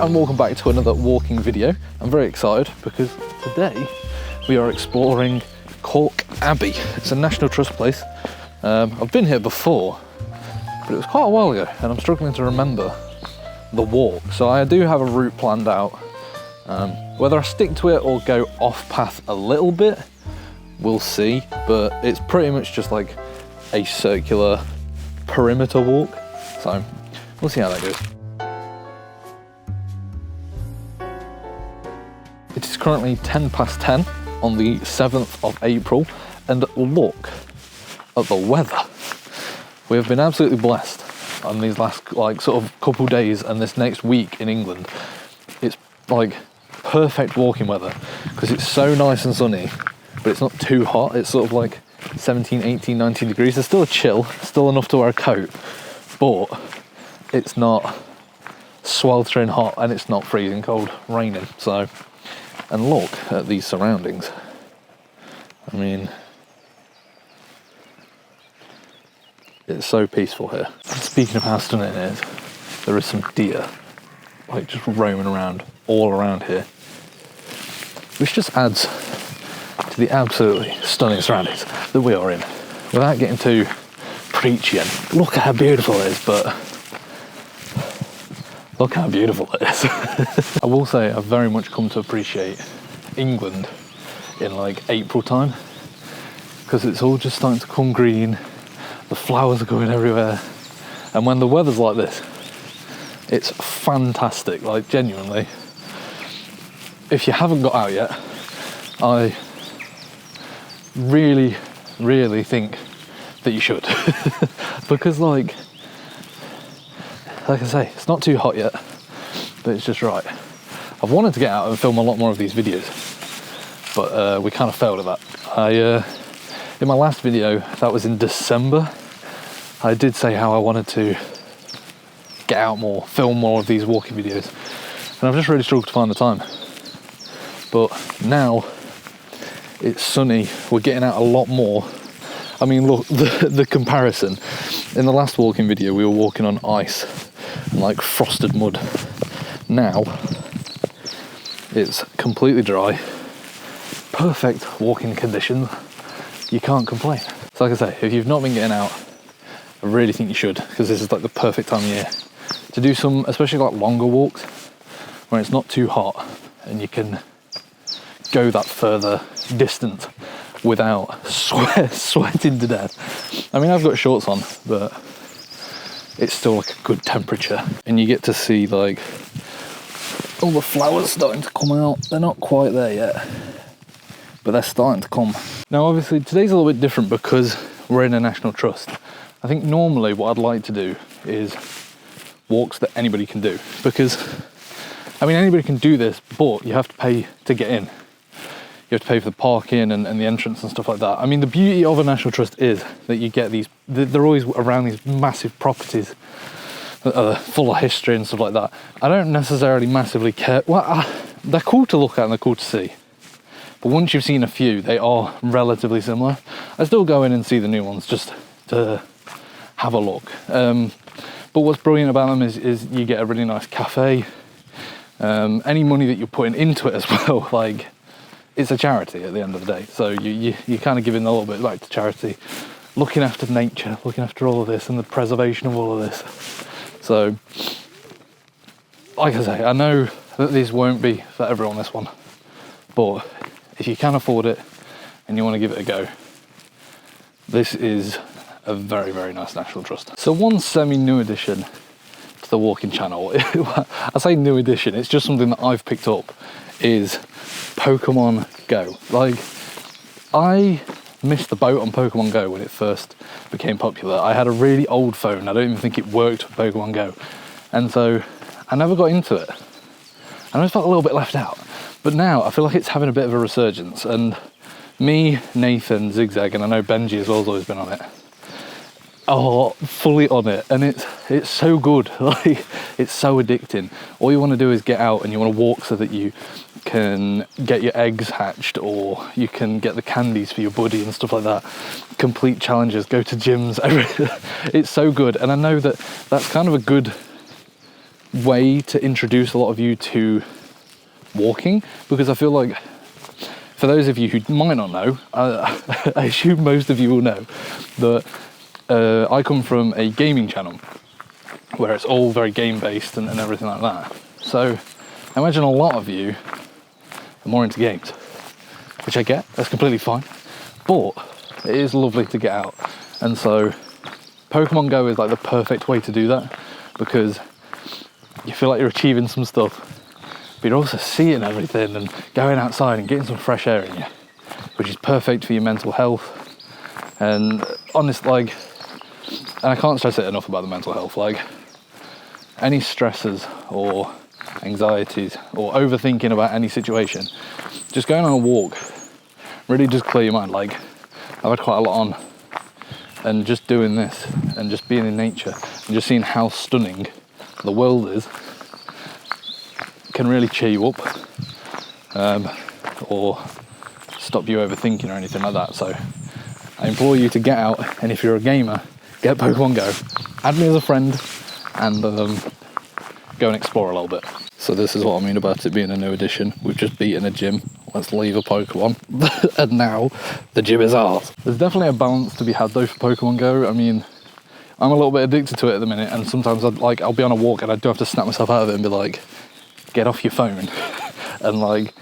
and welcome back to another walking video. I'm very excited because today we are exploring Calke Abbey. It's a National Trust place. I've been here before, but it was quite a while ago and I'm struggling to remember the walk. So I do have a route planned out. Whether I stick to it or go off path a little bit, we'll see, but it's pretty much just like a circular perimeter walk. So we'll see how that goes. It is currently 10 past 10 on the 7th of April, and look at the weather. We have been absolutely blessed on these last sort of couple days and this next week in England. It's like perfect walking weather because it's so nice and sunny, but it's not too hot. It's sort of like 17, 18, 19 degrees. There's still a chill, still enough to wear a coat, but it's not sweltering hot and it's not freezing cold, raining. So, and look at these surroundings. I mean, it's so peaceful here. Speaking of how stunning it is, there is some deer like just roaming around all around here, which just adds to the absolutely stunning surroundings that we are in. Without getting too preachy, and look at how beautiful it is, but look how beautiful it is. I will say I've very much come to appreciate England in like April time, because it's all just starting to come green, the flowers are going everywhere, and when the weather's like this, it's fantastic. Like genuinely, if you haven't got out yet, I really think that you should. Because like I say, it's not too hot yet, but it's just right. I've wanted to get out and film a lot more of these videos, but we kind of failed at that. In my last video, that was in December, I did say how I wanted to get out more, film more of these walking videos, and I've just really struggled to find the time. But now it's sunny, we're getting out a lot more. I mean, look, the comparison. In the last walking video, we were walking on ice and like frosted mud. Now, it's completely dry, perfect walking conditions. You can't complain. So like I say, if you've not been getting out, I really think you should, because this is like the perfect time of year to do some, especially like longer walks, where it's not too hot and you can go that further distance without sweating to death. I mean, I've got shorts on, but it's still like a good temperature, and you get to see like all the flowers starting to come out. They're not quite there yet, but they're starting to come. Now obviously today's a little bit different because we're in a National Trust. I think normally what I'd like to do is walks that anybody can do, because I mean anybody can do this, but you have to pay to get in. You have to pay for the parking and the entrance and stuff like that. I mean, the beauty of a National Trust is that you get these, they're always around these massive properties that are full of history and stuff like that. I don't necessarily massively care. Well, they're cool to look at and they're cool to see, but once you've seen a few, they are relatively similar. I still go in and see the new ones just to have a look. But what's brilliant about them is you get a really nice cafe. Any money that you're putting into it as well, like, it's a charity at the end of the day. So you're kind of giving a little bit back to charity, looking after nature, looking after all of this and the preservation of all of this. So, like I say, I know that this won't be for everyone, this one, but if you can afford it and you want to give it a go, this is a very, very nice National Trust. So one semi-new addition to the walking channel, I say new addition, it's just something that I've picked up, is Pokemon Go. Like, I missed the boat on Pokemon Go when it first became popular. I had a really old phone, I don't even think it worked with Pokemon Go, and so I never got into it, and I just felt a little bit left out. But now I feel like it's having a bit of a resurgence, and me, Nathan, Zigzag, and I know Benji as well has always been on it, are fully on it, and it's so good. Like, it's so addicting. All you want to do is get out and you want to walk so that you can get your eggs hatched, or you can get the candies for your buddy and stuff like that. Complete challenges, go to gyms. It's so good, and I know that that's kind of a good way to introduce a lot of you to walking, because I feel like for those of you who might not know, I assume most of you will know that I come from a gaming channel where it's all very game based and everything like that. So I imagine a lot of you are more into games, which I get, that's completely fine, but it is lovely to get out. And so Pokemon Go is like the perfect way to do that, because you feel like you're achieving some stuff, but you're also seeing everything and going outside and getting some fresh air in you, which is perfect for your mental health. And honest, like, and I can't stress it enough about the mental health, like any stresses or anxieties or overthinking about any situation, just going on a walk really does clear your mind. Like, I've had quite a lot on, and just doing this and just being in nature and just seeing how stunning the world is can really cheer you up, or stop you overthinking or anything like that. So I implore you to get out, and if you're a gamer, get Pokemon Go, add me as a friend, and go and explore a little bit. So this is what I mean about it being a new addition. We've just beaten a gym, let's leave a Pokemon, and now the gym is ours. There's definitely a balance to be had though for Pokemon Go. I mean, I'm a little bit addicted to it at the minute, and sometimes I'll be on a walk and I do have to snap myself out of it and be like, get off your phone and like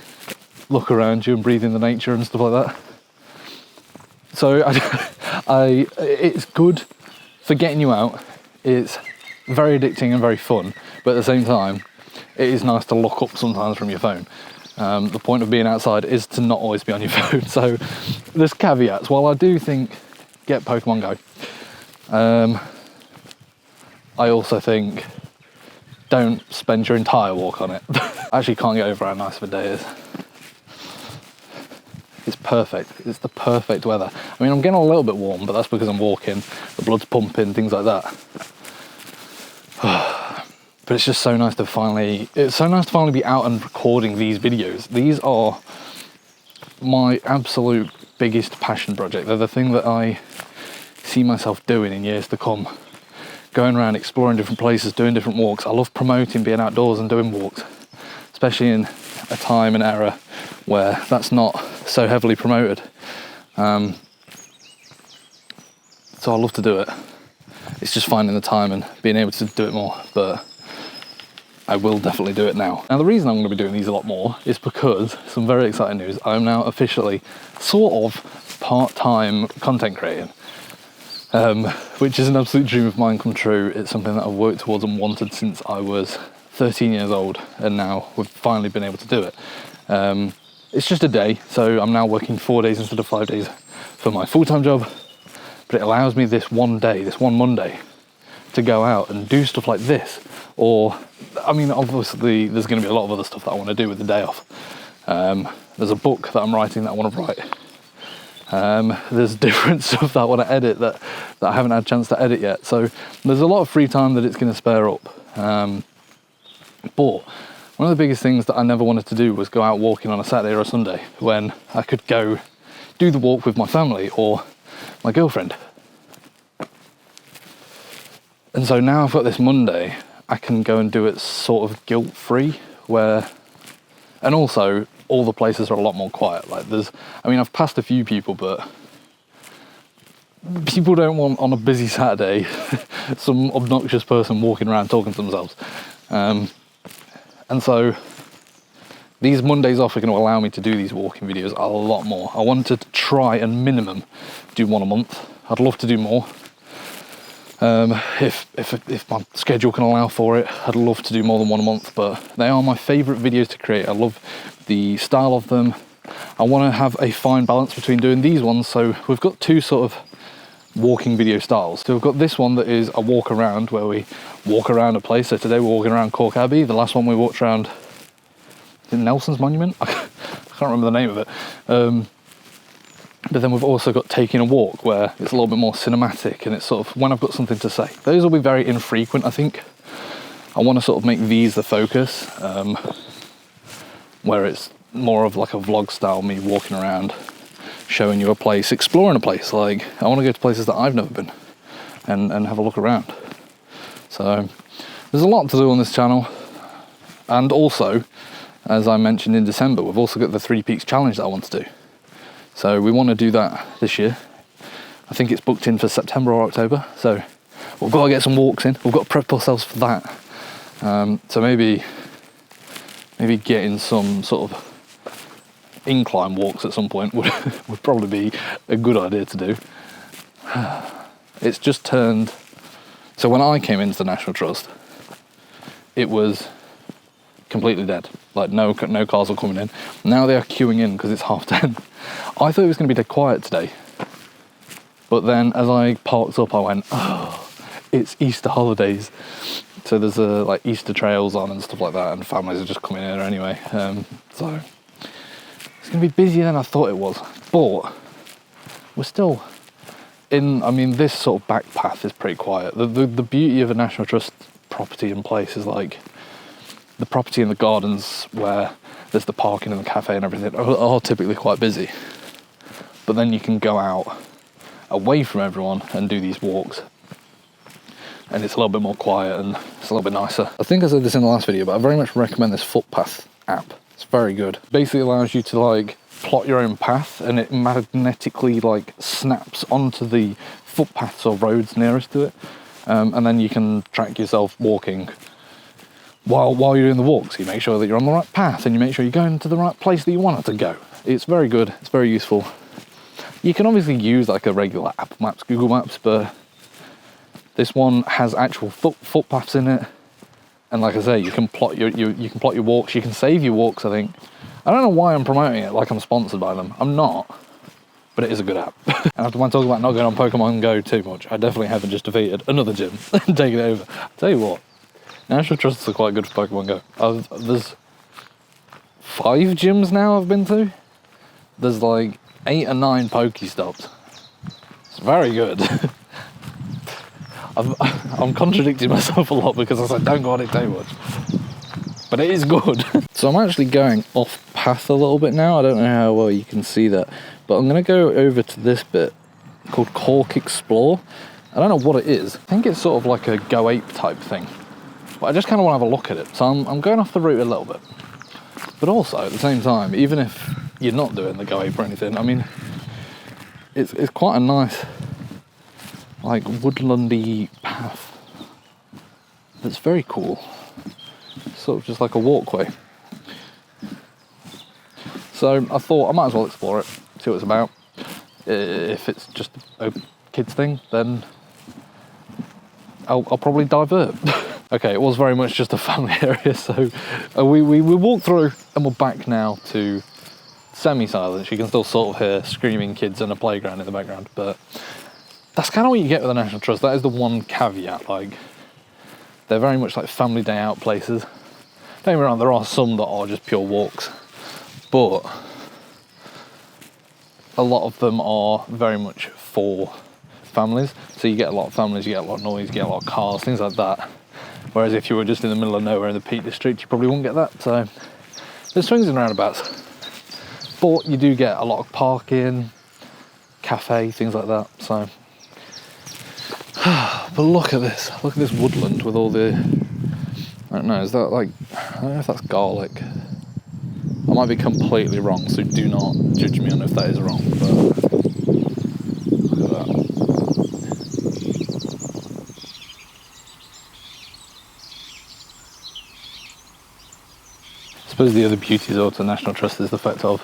look around you and breathe in the nature and stuff like that. So it's good for getting you out. It's very addicting and very fun, but at the same time, it is nice to look up sometimes from your phone. The point of being outside is to not always be on your phone. So there's caveats. While I do think get Pokemon Go, I also think don't spend your entire walk on it. I actually can't get over how nice of a day it is. It's perfect. It's the perfect weather. I mean, I'm getting a little bit warm, but that's because I'm walking, the blood's pumping, things like that. But it's just so nice to finally be out and recording these videos. These are my absolute biggest passion project. They're the thing that I see myself doing in years to come. Going around, exploring different places, doing different walks. I love promoting being outdoors and doing walks, especially in a time and era where that's not so heavily promoted. So I love to do it. It's just finding the time and being able to do it more, but I will definitely do it now. Now, the reason I'm going to be doing these a lot more is because, some very exciting news, I'm now officially sort of part-time content creating, which is an absolute dream of mine come true. It's something that I've worked towards and wanted since I was 13 years old, and now we've finally been able to do it. It's just a day, so I'm now working 4 days instead of 5 days for my full-time job, but it allows me this one day, this one Monday, to go out and do stuff like this. Or, I mean, obviously there's going to be a lot of other stuff that I want to do with the day off. There's a book that I'm writing that I want to write. There's different stuff that I want to edit that I haven't had a chance to edit yet. So there's a lot of free time that it's going to spare up. But one of the biggest things that I never wanted to do was go out walking on a Saturday or a Sunday when I could go do the walk with my family or my girlfriend. And so now I've got this Monday, I can go and do it sort of guilt-free, and also all the places are a lot more quiet. Like I've passed a few people, but people don't want on a busy Saturday some obnoxious person walking around talking to themselves. And so these Mondays off are going to allow me to do these walking videos a lot more. I wanted to try and minimum do one a month. I'd love to do more. If my schedule can allow for it, I'd love to do more than one a month, but they are my favourite videos to create. I love the style of them. I want to have a fine balance between doing these ones. So we've got two sort of walking video styles. So we've got this one that is a walk around, where we walk around a place. So today we're walking around Calke Abbey. The last one we walked around Nelson's Monument. I can't remember the name of it. But then we've also got taking a walk, where it's a little bit more cinematic, and it's sort of when I've got something to say. Those will be very infrequent, I think. I want to sort of make these the focus, where it's more of like a vlog style, me walking around, showing you a place, exploring a place. Like, I want to go to places that I've never been and have a look around. So There's a lot to do on this channel, and also, as I mentioned in December, we've also got the 3 Peaks Challenge that I want to do. So we want to do that this year. I think it's booked in for September or October, so we've got to get some walks in. We've got to prep ourselves for that. So maybe getting some sort of incline walks at some point would probably be a good idea to do. It's just turned. So when I came into the National Trust, it was completely dead. Like no cars are coming in. Now they are queuing in because it's 10:30. I thought it was going to be dead quiet today, but then as I parked up, I went, oh, it's Easter holidays. So there's like Easter trails on and stuff like that, and families are just coming in anyway. So it's going to be busier than I thought it was, but we're still in. I mean, this sort of back path is pretty quiet. The beauty of a National Trust property in place is like the property and the gardens where there's the parking and the cafe and everything are typically quite busy. But then you can go out away from everyone and do these walks, and it's a little bit more quiet and it's a little bit nicer. I think I said this in the last video, but I very much recommend this footpath app. It's very good. Basically allows you to like plot your own path, and it magnetically like snaps onto the footpaths or roads nearest to it, and then you can track yourself walking while you're doing the walks. You make sure that you're on the right path, and you make sure you're going to the right place that you want it to go. It's very good. It's very useful. You can obviously use like a regular Apple Maps, Google Maps, but this one has actual footpaths in it, and like I say, you can plot your walks. You can save your walks. I think. I don't know why I'm promoting it like I'm sponsored by them. I'm not, but it is a good app. And after my talk about not going on Pokemon Go too much, I definitely haven't just defeated another gym and taken it over. I'll tell you what, National Trusts are quite good for Pokemon Go. There's 5 gyms now I've been to. There's like 8 or 9 Pokestops. It's very good. I'm contradicting myself a lot because I said don't go on it too much, but it is good. So I'm actually going off path a little bit now. I don't know how well you can see that, but I'm going to go over to this bit called Calke Explore. I don't know what it is. I think it's sort of like a Go Ape type thing, but I just kind of want to have a look at it. So I'm going off the route a little bit, but also at the same time, even if you're not doing the Go Ape or anything, I mean, it's quite a nice like woodlandy path that's very cool. Sort of just like a walkway. So I thought I might as well explore it, see what it's about. If it's just a kids thing, then I'll probably divert. Okay, it was very much just a family area, so we walked through and we're back now to semi-silence. You can still sort of hear screaming kids and a playground in the background, but that's kind of what you get with the National Trust. That is the one caveat. Like, they're very much like family day out places. Don't get me wrong, there are some that are just pure walks, but a lot of them are very much for families. So you get a lot of families, you get a lot of noise, you get a lot of cars, things like that. Whereas if you were just in the middle of nowhere in the Peak District, you probably wouldn't get that. So there's swings and roundabouts, but you do get a lot of parking, cafe, things like that. So, but look at this woodland with all the, I don't know, is that like, I don't know if that's garlic. I might be completely wrong, so do not judge me on if that is wrong, but look at that. I suppose the other beauty of the National Trust is the fact of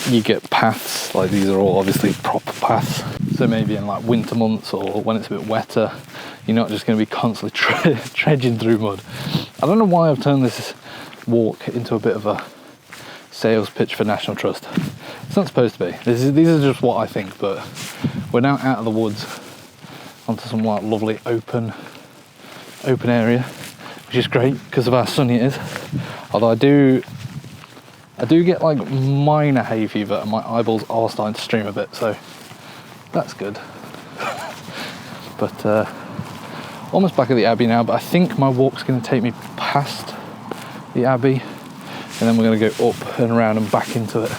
you get paths, like these are all obviously proper paths. So maybe in like winter months or when it's a bit wetter, you're not just going to be constantly trudging through mud. I don't know why I've turned this walk into a bit of a sales pitch for National Trust. It's not supposed to be. These are just what I think, but we're now out of the woods onto some like lovely open area, which is great because of how sunny it is. Although I do get like minor hay fever and my eyeballs are starting to stream a bit, so that's good. But almost back at the Abbey now, but I think my walk's going to take me past the Abbey, and then we're going to go up and around and back into it,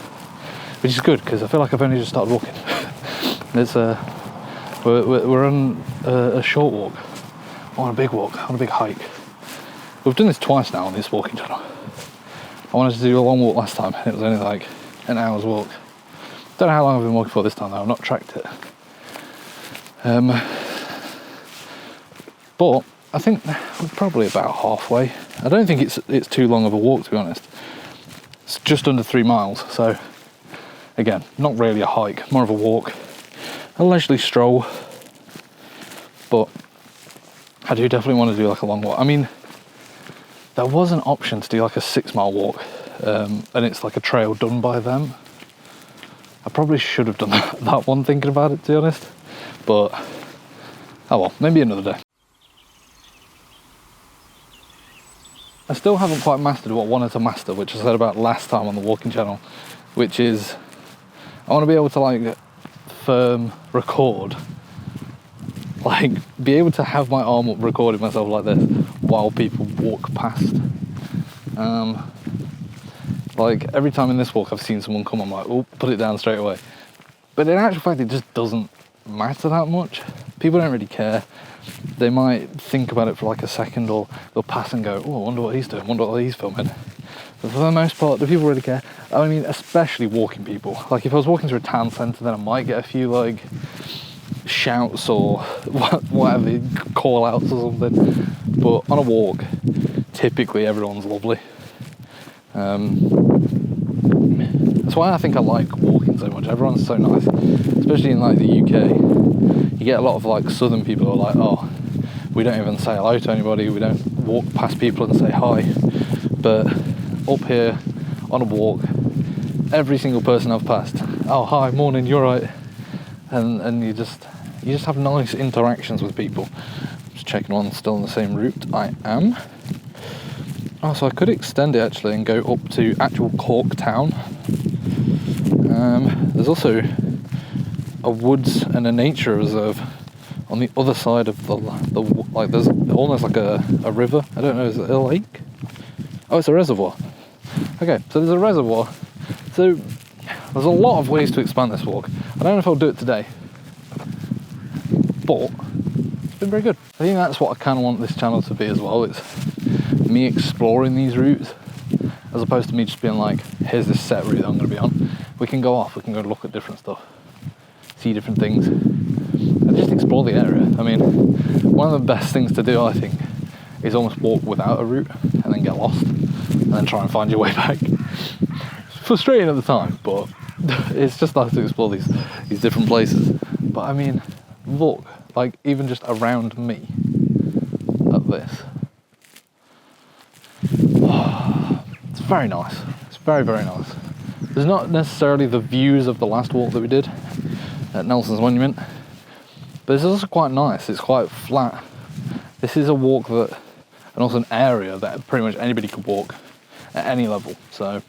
which is good because I feel like I've only just started walking. We're on a short walk I want a big walk, I want a big hike. We've done this twice now on this walking channel. I wanted to do a long walk last time, and it was only like an hour's walk. Don't know how long I've been walking for this time though, I've not tracked it. But I think we're probably about halfway. I don't think it's too long of a walk, to be honest. It's just under 3 miles, so again, not really a hike, more of a walk, a leisurely stroll. But I do definitely want to do like a long walk. I mean, there was an option to do like a 6 mile walk, and it's like a trail done by them. I probably should have done that one, thinking about it, to be honest. But oh well, maybe another day. I still haven't quite mastered what I wanted to master, which I said about last time on the walking channel, which is I want to be able to like firm record, like be able to have my arm up recording myself like this while people walk past. Like every time in this walk I've seen someone come, I'm like, oh, put it down straight away. But in actual fact, it just doesn't matter that much. People don't really care. They might think about it for like a second, or they'll pass and go, oh, I wonder what he's doing, wonder what he's filming. But for the most part, do people really care? I mean, especially walking people. Like if I was walking through a town centre, then I might get a few like shouts or whatever, call outs or something. But on a walk, typically everyone's lovely. That's why I think I like walking so much. Everyone's so nice, especially in like the UK. You get a lot of like southern people who are like, oh, we don't even say hello to anybody, we don't walk past people and say hi. But up here on a walk, every single person I've passed, oh hi, morning, you're right, and you just have nice interactions with people. Just checking on still on the same route. I am. Oh, so I could extend it actually and go up to actual Cork town. There's also a woods and a nature reserve on the other side of the like there's almost like a river. I don't know, is it a lake? Oh, it's a reservoir. Okay, so there's a reservoir. So there's a lot of ways to expand this walk. I don't know if I'll do it today, but it's been very good. I think that's what I kind of want this channel to be as well. It's me exploring these routes, as opposed to me just being like, here's this set route that I'm going to be on. We can go off, we can go look at different stuff, see different things, and just explore the area. I mean, one of the best things to do, I think, is almost walk without a route and then get lost and then try and find your way back. It's frustrating at the time, but it's just nice to explore these different places. But I mean, look, like even just around me at this. It's very nice. It's very, very nice. There's not necessarily the views of the last walk that we did at Nelson's Monument, but it's also quite nice. It's quite flat. This is a walk that, and also an area that pretty much anybody could walk at any level. So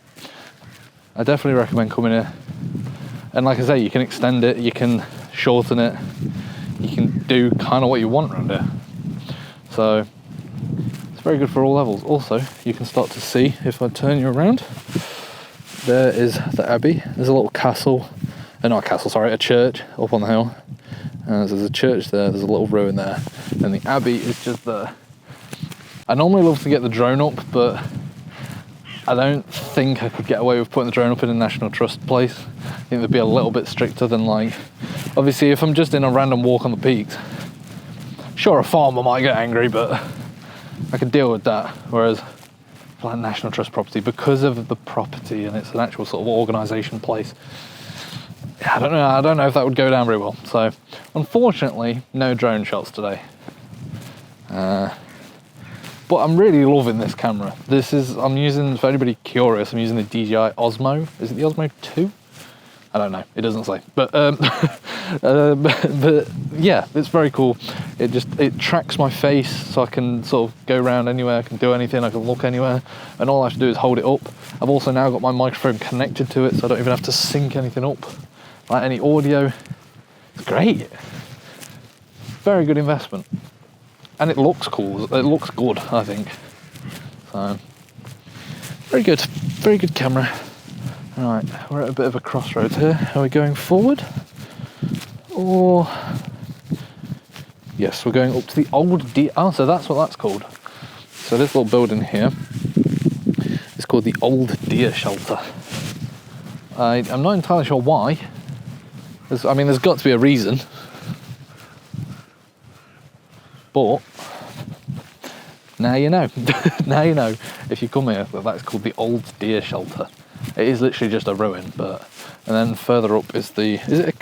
I definitely recommend coming here. And like I say, you can extend it, you can shorten it, you can do kind of what you want around here. So it's very good for all levels. Also, you can start to see, if I turn you around, there is the Abbey. There's a little castle, not a castle, sorry, a church up on the hill. There's a church there, there's a little ruin there, and the Abbey is just there. I normally love to get the drone up, but I don't think I could get away with putting the drone up in a National Trust place. I think they'd be a little bit stricter than like, obviously if I'm just in a random walk on the peaks, sure, a farmer might get angry, but I can deal with that. Whereas like National Trust property, because of the property and it's an actual sort of organisation place, I don't know if that would go down very well. So unfortunately, no drone shots today. But I'm really loving this camera. I'm using, for anybody curious, I'm using the DJI Osmo. Is it the Osmo 2? I don't know, it doesn't say. But but yeah, it's very cool. It tracks my face, so I can sort of go around anywhere, I can do anything, I can look anywhere, and all I have to do is hold it up. I've also now got my microphone connected to it, so I don't even have to sync anything up, like any audio. It's great. Very good investment. And it looks cool, it looks good, I think. So, very good camera. Right, we're at a bit of a crossroads here. Are we going forward? Or Yes, we're going up to the old deer. Oh, so that's what that's called. So this little building here is called the Old Deer Shelter. I'm not entirely sure why. I mean, there's got to be a reason. But now you know. Now you know. If you come here, that's called the Old Deer Shelter. It is literally just a ruin, but and then further up is the. Is it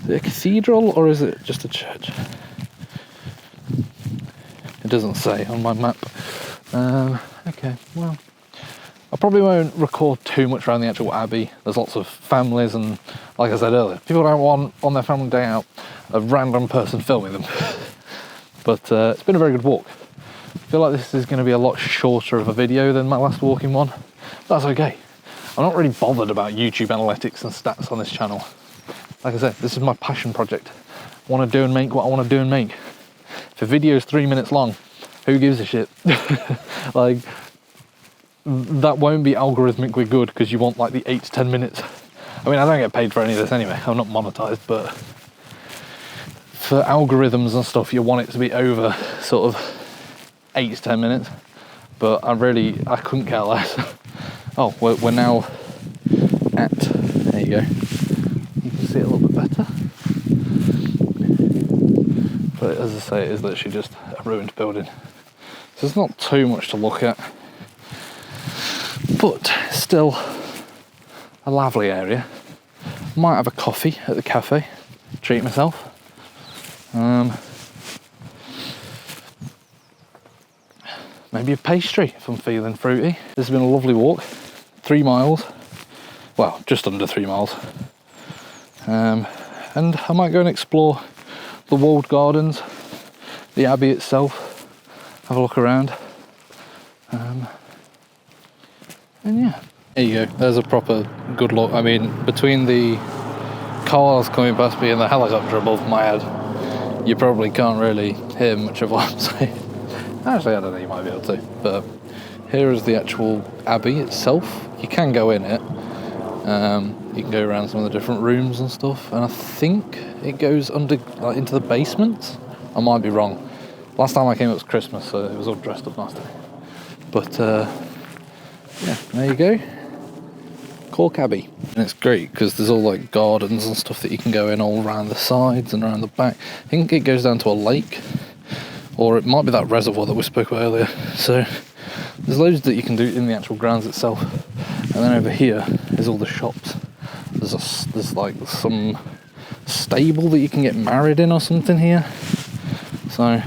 a cathedral or is it just a church? It doesn't say on my map. Okay, well, I probably won't record too much around the actual abbey. There's lots of families, and like I said earlier, people don't want on their family day out a random person filming them. But it's been a very good walk. I feel like this is going to be a lot shorter of a video than my last walking one. That's okay. I'm not really bothered about YouTube analytics and stats on this channel. Like I said, this is my passion project. I want to do and make what I want to do and make. If a video is 3 minutes long, who gives a shit? Like, that won't be algorithmically good because you want like the 8 to 10 minutes. I mean, I don't get paid for any of this anyway. I'm not monetized, but for algorithms and stuff, you want it to be over sort of 8 to 10 minutes. But I couldn't care less. Oh, we're now at, there you go. You can see it a little bit better. But as I say, it is literally just a ruined building. So there's not too much to look at. But still a lovely area. Might have a coffee at the cafe, treat myself. Maybe a pastry if I'm feeling fruity. This has been a lovely walk. 3 miles. Well, just under 3 miles. And I might go and explore the walled gardens, the abbey itself, have a look around. And yeah, there you go. There's a proper good look. I mean, between the cars coming past me and the helicopter above my head, you probably can't really hear much of what I'm saying. Actually, I don't know, you might be able to. But here is the actual abbey itself. You can go in it. You can go around some of the different rooms and stuff, and I think it goes under, like, into the basement. I might be wrong. Last time I came it was Christmas, so it was all dressed up nicely. But yeah, there you go. Calke Abbey. And it's great because there's all like gardens and stuff that you can go in all around the sides and around the back. I think it goes down to a lake, or it might be that reservoir that we spoke about earlier. So there's loads that you can do in the actual grounds itself. And then over here is all the shops. There's like some stable that you can get married in or something here. So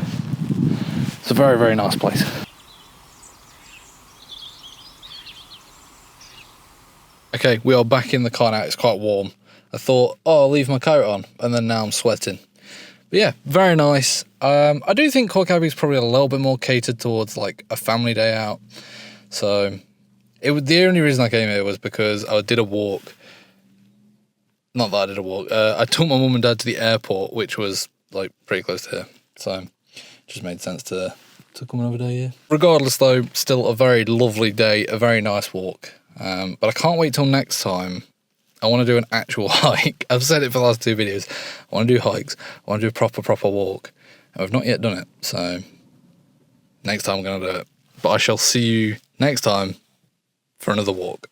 it's a very, very nice place. Okay, we are back in the car now. It's quite warm. I thought, oh, I'll leave my coat on, and then now I'm sweating. But yeah, very nice. I do think Calke Abbey is probably a little bit more catered towards like a family day out. So the only reason I came here was because I did a walk. Not that I did a walk. I took my mum and dad to the airport, which was like pretty close to here. So it just made sense to come another day here. Regardless though, still a very lovely day, a very nice walk. But I can't wait till next time. I want to do an actual hike. I've said it for the last 2 videos. I want to do hikes. I want to do a proper walk. And I've not yet done it. So next time I'm going to do it. But I shall see you next time for another walk.